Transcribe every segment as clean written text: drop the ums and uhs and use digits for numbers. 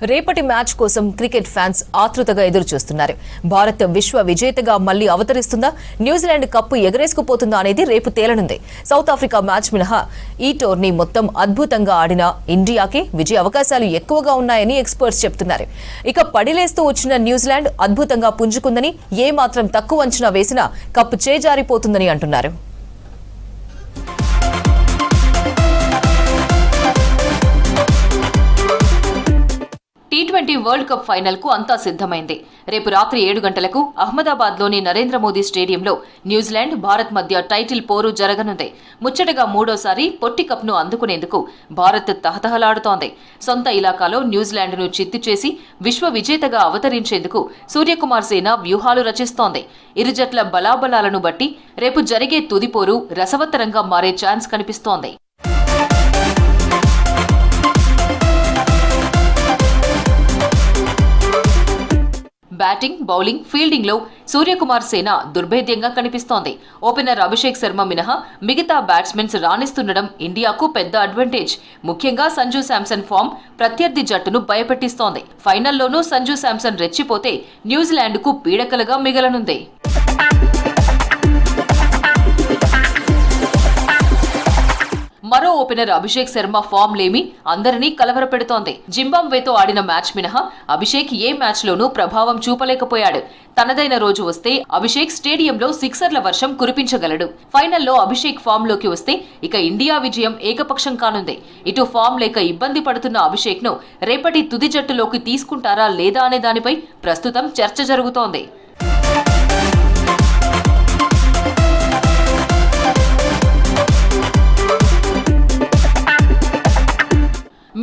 రేపటి మ్యాచ్ కోసం cricket fans ఆతృతగా ఎదురు చూస్తున్నారు. భారత్ విశ్వ విజేతగా మళ్లీ అవతరిస్తుందా, న్యూజిలాండ్ కప్పు ఎగరేసుకుపోతుందా అనేది రేపు తేలనుంది. సౌత్ ఆఫ్రికా మ్యాచ్ మినహా ఈ టోర్నీ మొత్తం అద్భుతంగా ఆడిన ఇండియాకి విజయ అవకాశాలు ఎక్కువగా ఉన్నాయని ఎక్స్పర్ట్స్ చెప్తున్నారు. ఇక పడిలేస్తూ వచ్చిన న్యూజిలాండ్ అద్భుతంగా పుంజుకుందని, ఏ మాత్రం తక్కువ అంచనా వేసినా కప్పు చేజారిపోతుందని అంటున్నారు. T20 వరల్డ్ కప్ ఫైనల్ కు అంతా సిద్ధమైంది. రేపు రాత్రి 7 గంటలకు అహ్మదాబాద్లోని నరేంద్ర మోదీ స్టేడియంలో న్యూజిలాండ్ భారత్ మధ్య టైటిల్ పోరు జరగనుంది. ముచ్చటగా మూడోసారి పొట్టి కప్ను అందుకునేందుకు భారత్ తహతహలాడుతోంది. సొంత ఇలాకాలో న్యూజిలాండ్ను చిత్తు చేసి విశ్వ విజేతగా అవతరించేందుకు సూర్యకుమార్ సేన వ్యూహాలు రచిస్తోంది. ఇరు జట్ల బలాబలాలను బట్టి రేపు జరిగే తుది పోరు రసవత్తరంగా మారే ఛాన్స్ కనిపిస్తోంది. బ్యాటింగ్, బౌలింగ్, ఫీల్డింగ్ లో సూర్యకుమార్ సేన దుర్భేద్యంగా కనిపిస్తోంది. ఓపెనర్ అభిషేక్ శర్మ మినహా మిగతా బ్యాట్స్మెన్స్ రాణిస్తుండడం ఇండియాకు పెద్ద అడ్వాంటేజ్. ముఖ్యంగా సంజు శాంసన్ ఫామ్ ప్రత్యర్థి జట్టును భయపెట్టిస్తోంది. ఫైనల్లోనూ సంజు శాంసన్ రెచ్చిపోతే న్యూజిలాండ్కు పీడకలుగా మిగలనుంది. మరో ఓపెనర్ అభిషేక్ శర్మ ఫామ్ లేమి అందరినీ కలవరపెడుతోంది. జింబాబ్వేతో ఆడిన మ్యాచ్ మినహా అభిషేక్ ఏ మ్యాచ్ లోనూ ప్రభావం చూపలేకపోయాడు. తనదైన రోజు వస్తే అభిషేక్ స్టేడియంలో సిక్సర్ల వర్షం కురిపించగలడు. ఫైనల్లో అభిషేక్ ఫామ్ లోకి వస్తే ఇక ఇండియా విజయం ఏకపక్షం కానుంది. ఇటు ఫామ్ లేక ఇబ్బంది పడుతున్న అభిషేక్ ను రేపటి తుది జట్టులోకి తీసుకుంటారా లేదా అనే దానిపై ప్రస్తుతం చర్చ జరుగుతోంది.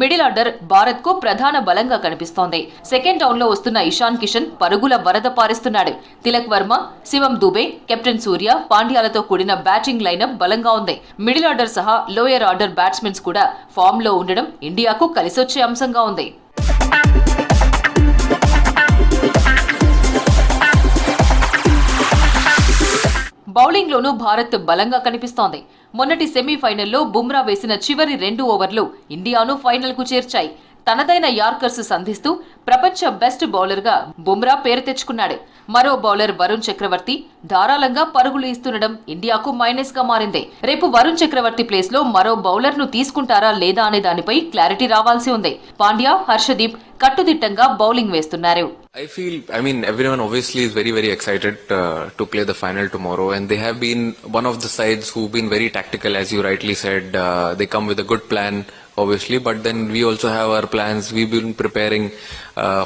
మిడిల్ ఆర్డర్ భారత్ కు ప్రధాన బలంగా కనిపిస్తోంది. సెకండ్ డౌన్ లో వస్తున్న ఇషాన్ కిషన్ పరుగుల వరద పారిస్తున్నాడు. తిలక్ వర్మ, శివం దుబే, కెప్టెన్ సూర్య, పాండ్యాలతో కూడిన బ్యాటింగ్ లైనప్ బలంగా ఉంది. మిడిల్ ఆర్డర్ సహా లోయర్ ఆర్డర్ బ్యాట్స్మెన్స్ కూడా ఫామ్ లో ఉండడం ఇండియాకు కలిసొచ్చే అంశంగా ఉంది. బౌలింగ్ లోనూ భారత్ బలంగా కనిపిస్తోంది. మొన్నటి సెమీఫైనల్లో బుమ్రా వేసిన చివరి 2 ఓవర్లు ఇండియాను ఫైనల్ కు చేర్చాయి. తనదైన యార్కర్స్ సంధిస్తూ ప్రపంచ బెస్ట్ బౌలర్ గా బుమ్రా పేరు తెచ్చుకున్నాడు. మరో బౌలర్ వరుణ్ చక్రవర్తి ధారాళంగా పరుగులు ఇస్తుండడం ఇండియాకు మైనస్ గా మారింది. రేపు వరుణ్ చక్రవర్తి ప్లేస్ లో మరో బౌలర్ ను తీసుకుంటారా లేదా అనే దానిపై క్లారిటీ రావాల్సి ఉంది. పాండ్యా, హర్షదీప్ కట్టుదిట్టంగా బౌలింగ్ వేస్తున్నారు. I mean, everyone obviously is very excited to play the final tomorrow, and they have been one of the sides who've been very tactical, as you rightly said. They come with a good plan, obviously, but then we also have our plans. We've been preparing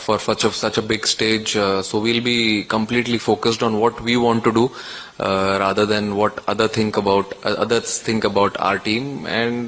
for such a big stage, so we'll be completely focused on what we want to do, rather than what others think about our team, and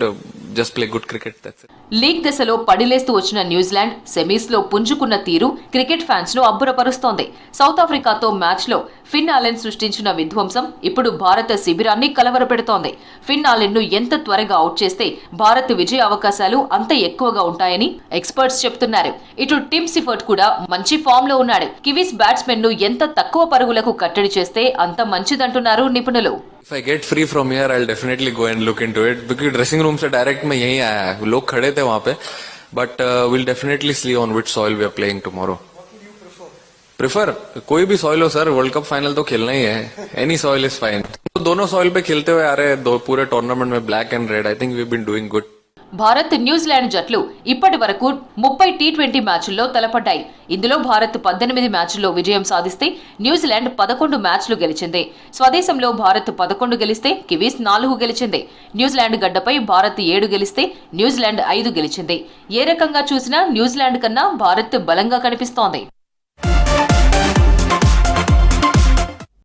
just play good cricket. That's it. League దశలో పడిలేస్తూ వచ్చిన New Zealand semis లో పుంజుకున్న తీరు cricket fans ను అబ్బురపరుస్తోంది. South ఆఫ్రికాతో match లో ఫిన్ Alan సృష్టించిన విధ్వంసం ఇప్పుడు భారత శిబిరాన్ని కలవరపెడుతోంది. ఫిన్ ఆలెన్ ను ఎంత త్వరగా అవుట్ చేస్తే భారత్ విజయ అవకాశాలు అంత ఎక్కువగా ఉంటాయని ఎక్స్పర్ట్స్ చెప్తున్నారు. ఇటు టిమ్ సిఫర్ట్ కూడా మంచి ఫామ్ లో ఉన్నాడు. కివీస్ బ్యాట్స్మెన్ ను ఎంత తక్కువ పరుగులకు కట్టడి చేస్తే అంత మంచిదంటున్నారు నిపుణులు. If I get free from here, I'll definitely go and look into it, because dressing room से direct मैं यहीं आया, लोग खड़े थे वहाँ पे, but we'll definitely see on which soil we are playing tomorrow. Prefer कोई भी soil हो सर, वर्ल्ड कप फाइनल तो खेलना ही है, any soil is fine. तो दोनों soil पे खेलते हुए आ रहे हैं पूरे टूर्नामेंट में, black and red. I think we've been doing good. Bharat, New Zealand జట్లు ఇప్పటి వరకు 30 T20 మ్యాచ్ల్లో తలపడ్డాయి. ఇందులో భారత్ 18 మ్యాచ్ల్లో విజయం సాధిస్తే న్యూజిలాండ్ 11 మ్యాచ్లు గెలిచింది. స్వదేశంలో భారత్ 11 గెలిస్తే కివీస్ 4 గెలిచింది. న్యూజిలాండ్ గడ్డపై భారత్ 7 గెలిస్తే న్యూజిలాండ్ 5 గెలిచింది. ఏ రకంగా చూసినా న్యూజిలాండ్ కన్నా భారత్ బలంగా కనిపిస్తోంది.